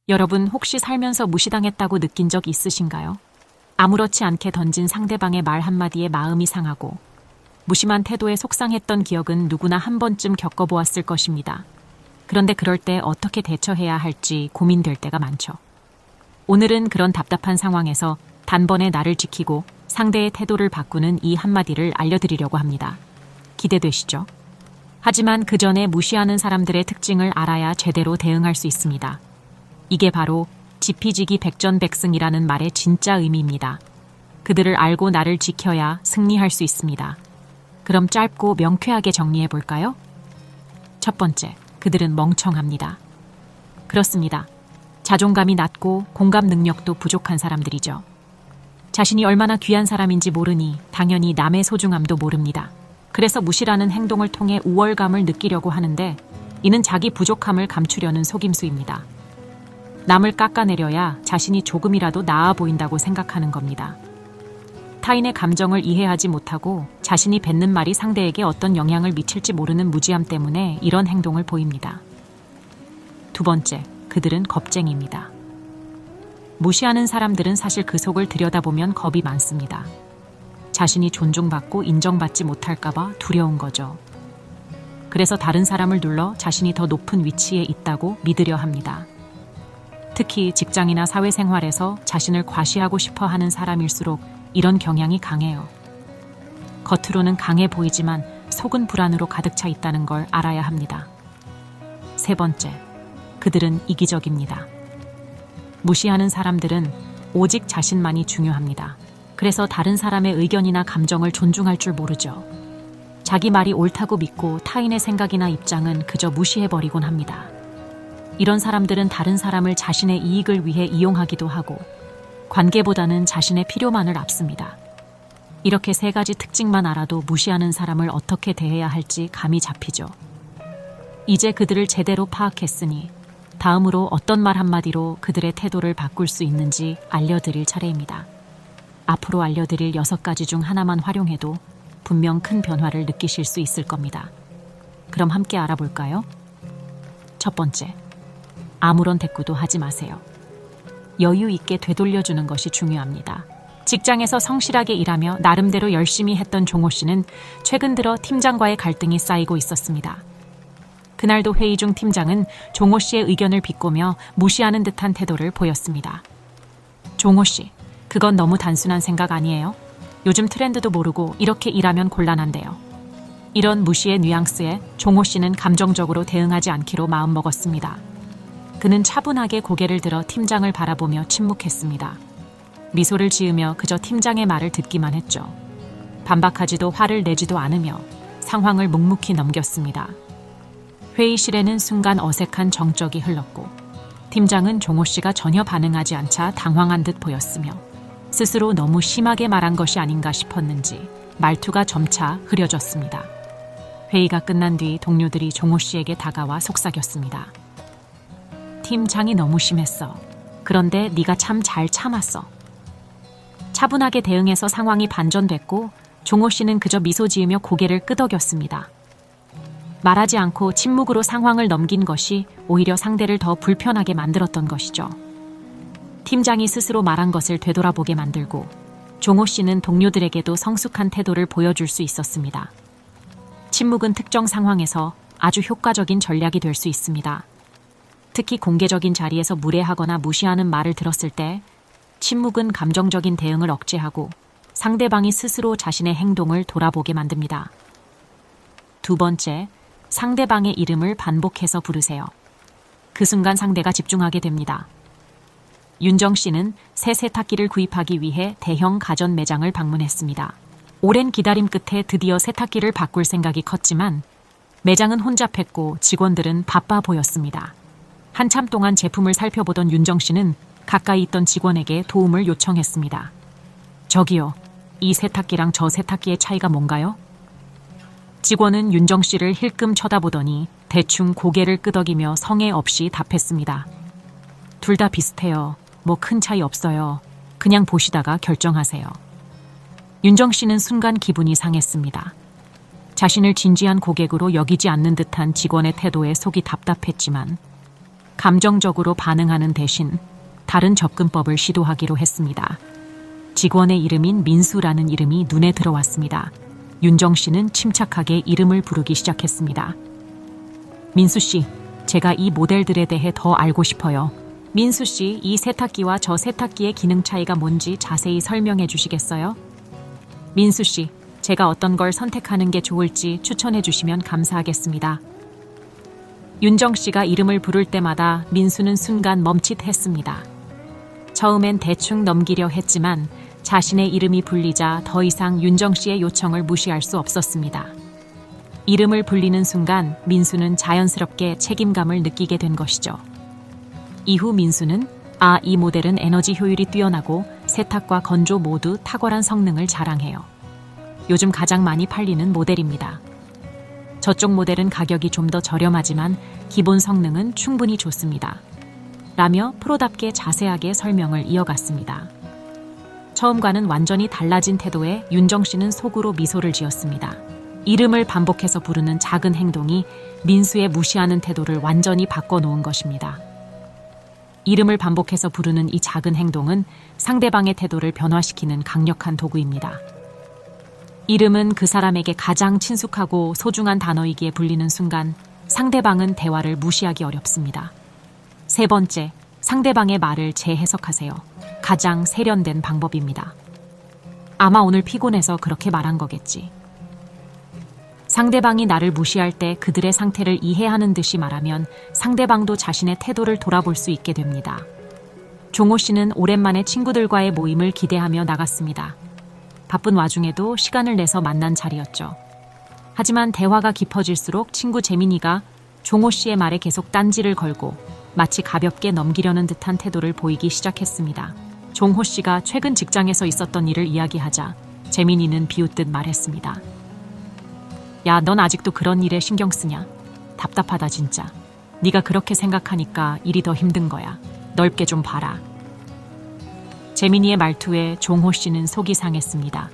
여러분 혹시 살면서 무시당했다고 느낀 적 있으신가요? 아무렇지 않게 던진 상대방의 말 한마디에 마음이 상하고 무심한 태도에 속상했던 기억은 누구나 한 번쯤 겪어보았을 것입니다. 그런데 그럴 때 어떻게 대처해야 할지 고민될 때가 많죠. 오늘은 그런 답답한 상황에서 단번에 나를 지키고 상대의 태도를 바꾸는 이 한마디를 알려드리려고 합니다. 기대되시죠? 하지만 그 전에 무시하는 사람들의 특징을 알아야 제대로 대응할 수 있습니다. 이게 바로 지피지기 백전백승이라는 말의 진짜 의미입니다. 그들을 알고 나를 지켜야 승리할 수 있습니다. 그럼 짧고 명쾌하게 정리해 볼까요? 첫 번째, 그들은 멍청합니다. 그렇습니다. 자존감이 낮고 공감 능력도 부족한 사람들이죠. 자신이 얼마나 귀한 사람인지 모르니 당연히 남의 소중함도 모릅니다. 그래서 무시라는 행동을 통해 우월감을 느끼려고 하는데 이는 자기 부족함을 감추려는 속임수입니다. 남을 깎아내려야 자신이 조금이라도 나아 보인다고 생각하는 겁니다. 타인의 감정을 이해하지 못하고 자신이 뱉는 말이 상대에게 어떤 영향을 미칠지 모르는 무지함 때문에 이런 행동을 보입니다. 두 번째, 그들은 겁쟁이입니다. 무시하는 사람들은 사실 그 속을 들여다보면 겁이 많습니다. 자신이 존중받고 인정받지 못할까봐 두려운 거죠. 그래서 다른 사람을 눌러 자신이 더 높은 위치에 있다고 믿으려 합니다. 특히 직장이나 사회생활에서 자신을 과시하고 싶어 하는 사람일수록 이런 경향이 강해요. 겉으로는 강해 보이지만 속은 불안으로 가득 차 있다는 걸 알아야 합니다. 세 번째, 그들은 이기적입니다. 무시하는 사람들은 오직 자신만이 중요합니다. 그래서 다른 사람의 의견이나 감정을 존중할 줄 모르죠. 자기 말이 옳다고 믿고 타인의 생각이나 입장은 그저 무시해버리곤 합니다. 이런 사람들은 다른 사람을 자신의 이익을 위해 이용하기도 하고 관계보다는 자신의 필요만을 앞섭니다. 이렇게 세 가지 특징만 알아도 무시하는 사람을 어떻게 대해야 할지 감이 잡히죠. 이제 그들을 제대로 파악했으니 다음으로 어떤 말 한마디로 그들의 태도를 바꿀 수 있는지 알려드릴 차례입니다. 앞으로 알려드릴 6가지 중 하나만 활용해도 분명 큰 변화를 느끼실 수 있을 겁니다. 그럼 함께 알아볼까요? 첫 번째, 아무런 대꾸도 하지 마세요. 여유 있게 되돌려주는 것이 중요합니다. 직장에서 성실하게 일하며 나름대로 열심히 했던 종호 씨는 최근 들어 팀장과의 갈등이 쌓이고 있었습니다. 그날도 회의 중 팀장은 종호 씨의 의견을 비꼬며 무시하는 듯한 태도를 보였습니다. 종호 씨, 그건 너무 단순한 생각 아니에요? 요즘 트렌드도 모르고 이렇게 일하면 곤란한데요. 이런 무시의 뉘앙스에 종호 씨는 감정적으로 대응하지 않기로 마음먹었습니다. 그는 차분하게 고개를 들어 팀장을 바라보며 침묵했습니다. 미소를 지으며 그저 팀장의 말을 듣기만 했죠. 반박하지도 화를 내지도 않으며 상황을 묵묵히 넘겼습니다. 회의실에는 순간 어색한 정적이 흘렀고 팀장은 종호 씨가 전혀 반응하지 않자 당황한 듯 보였으며 스스로 너무 심하게 말한 것이 아닌가 싶었는지 말투가 점차 흐려졌습니다. 회의가 끝난 뒤 동료들이 종호 씨에게 다가와 속삭였습니다. 팀장이 너무 심했어. 그런데 네가 참 잘 참았어. 차분하게 대응해서 상황이 반전됐고 종호 씨는 그저 미소 지으며 고개를 끄덕였습니다. 말하지 않고 침묵으로 상황을 넘긴 것이 오히려 상대를 더 불편하게 만들었던 것이죠. 팀장이 스스로 말한 것을 되돌아보게 만들고 종호 씨는 동료들에게도 성숙한 태도를 보여줄 수 있었습니다. 침묵은 특정 상황에서 아주 효과적인 전략이 될 수 있습니다. 특히 공개적인 자리에서 무례하거나 무시하는 말을 들었을 때 침묵은 감정적인 대응을 억제하고 상대방이 스스로 자신의 행동을 돌아보게 만듭니다. 두 번째, 상대방의 이름을 반복해서 부르세요. 그 순간 상대가 집중하게 됩니다. 윤정 씨는 새 세탁기를 구입하기 위해 대형 가전 매장을 방문했습니다. 오랜 기다림 끝에 드디어 세탁기를 바꿀 생각이 컸지만 매장은 혼잡했고 직원들은 바빠 보였습니다. 한참 동안 제품을 살펴보던 윤정 씨는 가까이 있던 직원에게 도움을 요청했습니다. 저기요, 이 세탁기랑 저 세탁기의 차이가 뭔가요? 직원은 윤정 씨를 힐끔 쳐다보더니 대충 고개를 끄덕이며 성의 없이 답했습니다. 둘 다 비슷해요. 뭐 큰 차이 없어요. 그냥 보시다가 결정하세요. 윤정 씨는 순간 기분이 상했습니다. 자신을 진지한 고객으로 여기지 않는 듯한 직원의 태도에 속이 답답했지만 감정적으로 반응하는 대신 다른 접근법을 시도하기로 했습니다. 직원의 이름인 민수라는 이름이 눈에 들어왔습니다. 윤정 씨는 침착하게 이름을 부르기 시작했습니다. 민수 씨, 제가 이 모델들에 대해 더 알고 싶어요. 민수 씨, 이 세탁기와 저 세탁기의 기능 차이가 뭔지 자세히 설명해 주시겠어요? 민수 씨, 제가 어떤 걸 선택하는 게 좋을지 추천해 주시면 감사하겠습니다. 윤정 씨가 이름을 부를 때마다 민수는 순간 멈칫했습니다. 처음엔 대충 넘기려 했지만 자신의 이름이 불리자 더 이상 윤정 씨의 요청을 무시할 수 없었습니다. 이름을 불리는 순간 민수는 자연스럽게 책임감을 느끼게 된 것이죠. 이후 민수는 이 모델은 에너지 효율이 뛰어나고 세탁과 건조 모두 탁월한 성능을 자랑해요. 요즘 가장 많이 팔리는 모델입니다. 저쪽 모델은 가격이 좀 더 저렴하지만 기본 성능은 충분히 좋습니다. 라며 프로답게 자세하게 설명을 이어갔습니다. 처음과는 완전히 달라진 태도에 윤정 씨는 속으로 미소를 지었습니다. 이름을 반복해서 부르는 작은 행동이 민수의 무시하는 태도를 완전히 바꿔놓은 것입니다. 이름을 반복해서 부르는 이 작은 행동은 상대방의 태도를 변화시키는 강력한 도구입니다. 이름은 그 사람에게 가장 친숙하고 소중한 단어이기에 불리는 순간 상대방은 대화를 무시하기 어렵습니다. 세 번째, 상대방의 말을 재해석하세요. 가장 세련된 방법입니다. 아마 오늘 피곤해서 그렇게 말한 거겠지. 상대방이 나를 무시할 때 그들의 상태를 이해하는 듯이 말하면 상대방도 자신의 태도를 돌아볼 수 있게 됩니다. 종호 씨는 오랜만에 친구들과의 모임을 기대하며 나갔습니다. 바쁜 와중에도 시간을 내서 만난 자리였죠. 하지만 대화가 깊어질수록 친구 재민이가 종호 씨의 말에 계속 딴지를 걸고 마치 가볍게 넘기려는 듯한 태도를 보이기 시작했습니다. 종호 씨가 최근 직장에서 있었던 일을 이야기하자 재민이는 비웃듯 말했습니다. 야, 넌 아직도 그런 일에 신경 쓰냐? 답답하다 진짜. 네가 그렇게 생각하니까 일이 더 힘든 거야. 넓게 좀 봐라. 재민이의 말투에 종호 씨는 속이 상했습니다.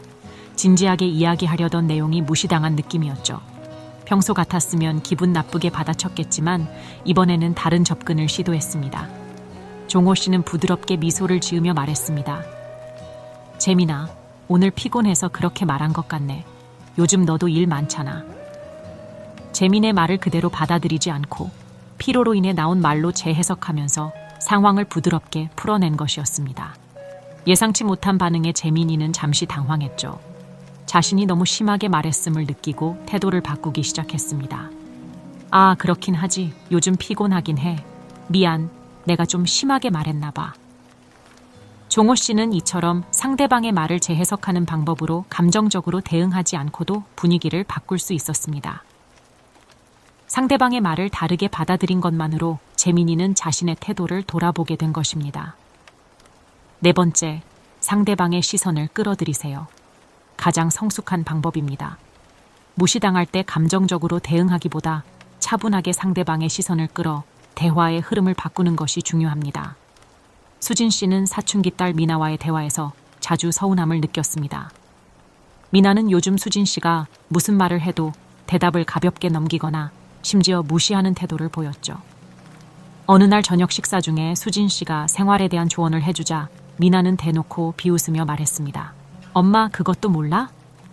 진지하게 이야기하려던 내용이 무시당한 느낌이었죠. 평소 같았으면 기분 나쁘게 받아쳤겠지만 이번에는 다른 접근을 시도했습니다. 종호 씨는 부드럽게 미소를 지으며 말했습니다. 재민아, 오늘 피곤해서 그렇게 말한 것 같네. 요즘 너도 일 많잖아. 재민의 말을 그대로 받아들이지 않고 피로로 인해 나온 말로 재해석하면서 상황을 부드럽게 풀어낸 것이었습니다. 예상치 못한 반응에 재민이는 잠시 당황했죠. 자신이 너무 심하게 말했음을 느끼고 태도를 바꾸기 시작했습니다. 그렇긴 하지. 요즘 피곤하긴 해. 미안. 내가 좀 심하게 말했나 봐. 종호 씨는 이처럼 상대방의 말을 재해석하는 방법으로 감정적으로 대응하지 않고도 분위기를 바꿀 수 있었습니다. 상대방의 말을 다르게 받아들인 것만으로 재민이는 자신의 태도를 돌아보게 된 것입니다. 네 번째, 상대방의 시선을 끌어들이세요. 가장 성숙한 방법입니다. 무시당할 때 감정적으로 대응하기보다 차분하게 상대방의 시선을 끌어 대화의 흐름을 바꾸는 것이 중요합니다. 수진 씨는 사춘기 딸 미나와의 대화에서 자주 서운함을 느꼈습니다. 미나는 요즘 수진 씨가 무슨 말을 해도 대답을 가볍게 넘기거나 심지어 무시하는 태도를 보였죠. 어느 날 저녁 식사 중에 수진 씨가 생활에 대한 조언을 해주자 미나는 대놓고 비웃으며 말했습니다. 엄마, 그것도 몰라?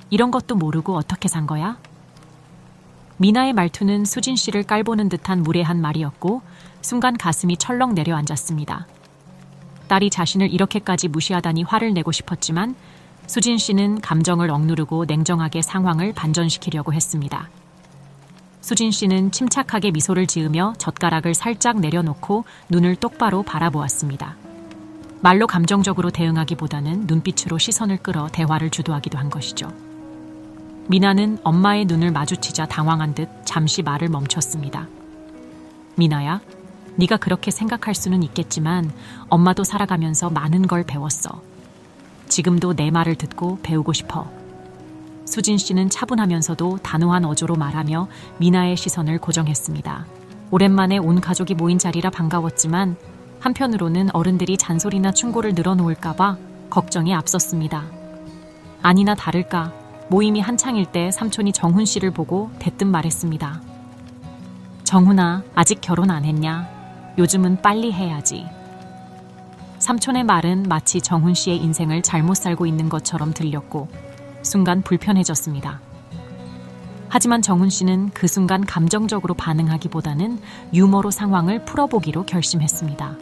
이런 것도 모르고 어떻게 산 거야? 미나의 말투는 수진 씨를 깔보는 듯한 무례한 말이었고 순간 가슴이 철렁 내려앉았습니다. 딸이 자신을 이렇게까지 무시하다니 화를 내고 싶었지만 수진 씨는 감정을 억누르고 냉정하게 상황을 반전시키려고 했습니다. 수진 씨는 침착하게 미소를 지으며 젓가락을 살짝 내려놓고 눈을 똑바로 바라보았습니다. 말로 감정적으로 대응하기보다는 눈빛으로 시선을 끌어 대화를 주도하기도 한 것이죠. 미나는 엄마의 눈을 마주치자 당황한 듯 잠시 말을 멈췄습니다. 미나야, 네가 그렇게 생각할 수는 있겠지만 엄마도 살아가면서 많은 걸 배웠어. 지금도 내 말을 듣고 배우고 싶어. 수진 씨는 차분하면서도 단호한 어조로 말하며 미나의 시선을 고정했습니다. 오랜만에 온 가족이 모인 자리라 반가웠지만 한편으로는 어른들이 잔소리나 충고를 늘어놓을까봐 걱정이 앞섰습니다. 아니나 다를까 모임이 한창일 때 삼촌이 정훈 씨를 보고 대뜸 말했습니다. 정훈아, 아직 결혼 안 했냐? 요즘은 빨리 해야지. 삼촌의 말은 마치 정훈 씨의 인생을 잘못 살고 있는 것처럼 들렸고 순간 불편해졌습니다. 하지만 정훈 씨는 그 순간 감정적으로 반응하기보다는 유머로 상황을 풀어보기로 결심했습니다.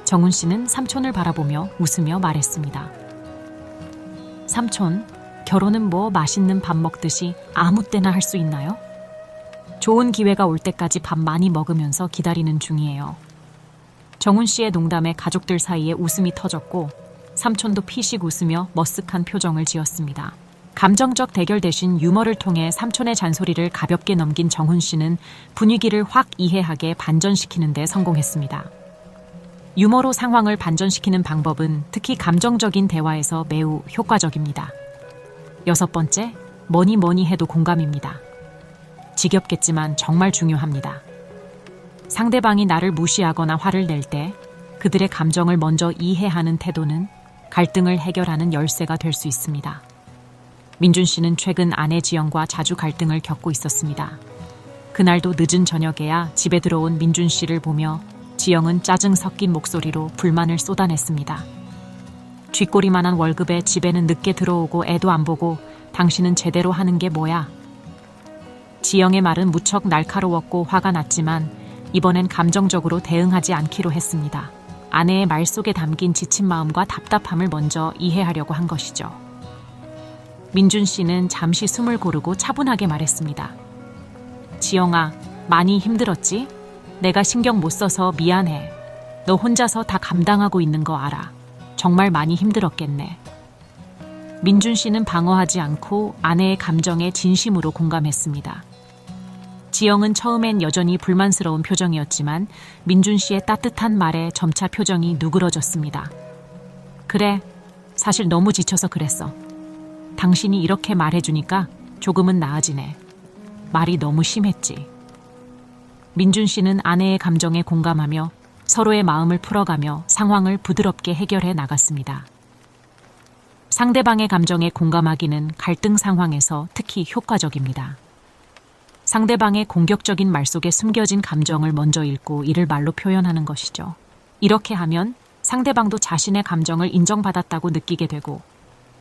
정훈 씨는 삼촌을 바라보며 웃으며 말했습니다. 삼촌, 결혼은 뭐 맛있는 밥 먹듯이 아무 때나 할 수 있나요? 좋은 기회가 올 때까지 밥 많이 먹으면서 기다리는 중이에요. 정훈 씨의 농담에 가족들 사이에 웃음이 터졌고 삼촌도 피식 웃으며 머쓱한 표정을 지었습니다. 감정적 대결 대신 유머를 통해 삼촌의 잔소리를 가볍게 넘긴 정훈 씨는 분위기를 확 이해하게 반전시키는 데 성공했습니다. 유머로 상황을 반전시키는 방법은 특히 감정적인 대화에서 매우 효과적입니다. 6번째, 뭐니 해도 공감입니다. 지겹겠지만 정말 중요합니다. 상대방이 나를 무시하거나 화를 낼 때 그들의 감정을 먼저 이해하는 태도는 갈등을 해결하는 열쇠가 될 수 있습니다. 민준 씨는 최근 아내 지영과 자주 갈등을 겪고 있었습니다. 그날도 늦은 저녁에야 집에 들어온 민준 씨를 보며 지영은 짜증 섞인 목소리로 불만을 쏟아냈습니다. 쥐꼬리만한 월급에 집에는 늦게 들어오고 애도 안 보고 당신은 제대로 하는 게 뭐야? 지영의 말은 무척 날카로웠고 화가 났지만 이번엔 감정적으로 대응하지 않기로 했습니다. 아내의 말 속에 담긴 지친 마음과 답답함을 먼저 이해하려고 한 것이죠. 민준 씨는 잠시 숨을 고르고 차분하게 말했습니다. 지영아, 많이 힘들었지? 내가 신경 못 써서 미안해. 너 혼자서 다 감당하고 있는 거 알아. 정말 많이 힘들었겠네. 민준 씨는 방어하지 않고 아내의 감정에 진심으로 공감했습니다. 지영은 처음엔 여전히 불만스러운 표정이었지만 민준 씨의 따뜻한 말에 점차 표정이 누그러졌습니다. 그래, 사실 너무 지쳐서 그랬어. 당신이 이렇게 말해주니까 조금은 나아지네. 말이 너무 심했지. 민준 씨는 아내의 감정에 공감하며 서로의 마음을 풀어가며 상황을 부드럽게 해결해 나갔습니다. 상대방의 감정에 공감하기는 갈등 상황에서 특히 효과적입니다. 상대방의 공격적인 말 속에 숨겨진 감정을 먼저 읽고 이를 말로 표현하는 것이죠. 이렇게 하면 상대방도 자신의 감정을 인정받았다고 느끼게 되고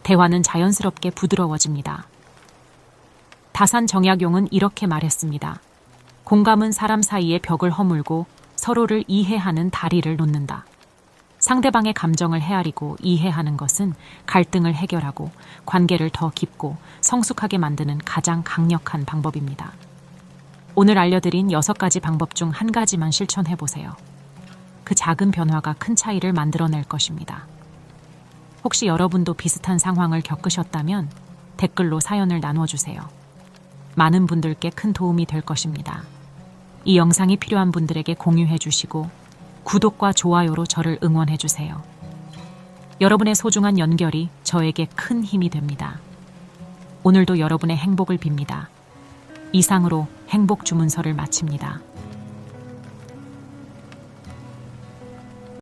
대화는 자연스럽게 부드러워집니다. 다산 정약용은 이렇게 말했습니다. 공감은 사람 사이의 벽을 허물고 서로를 이해하는 다리를 놓는다. 상대방의 감정을 헤아리고 이해하는 것은 갈등을 해결하고 관계를 더 깊고 성숙하게 만드는 가장 강력한 방법입니다. 오늘 알려드린 6가지 방법 중 한 가지만 실천해보세요. 그 작은 변화가 큰 차이를 만들어낼 것입니다. 혹시 여러분도 비슷한 상황을 겪으셨다면 댓글로 사연을 나눠주세요. 많은 분들께 큰 도움이 될 것입니다. 이 영상이 필요한 분들에게 공유해주시고 구독과 좋아요로 저를 응원해주세요. 여러분의 소중한 연결이 저에게 큰 힘이 됩니다. 오늘도 여러분의 행복을 빕니다. 이상으로 행복 주문서를 마칩니다.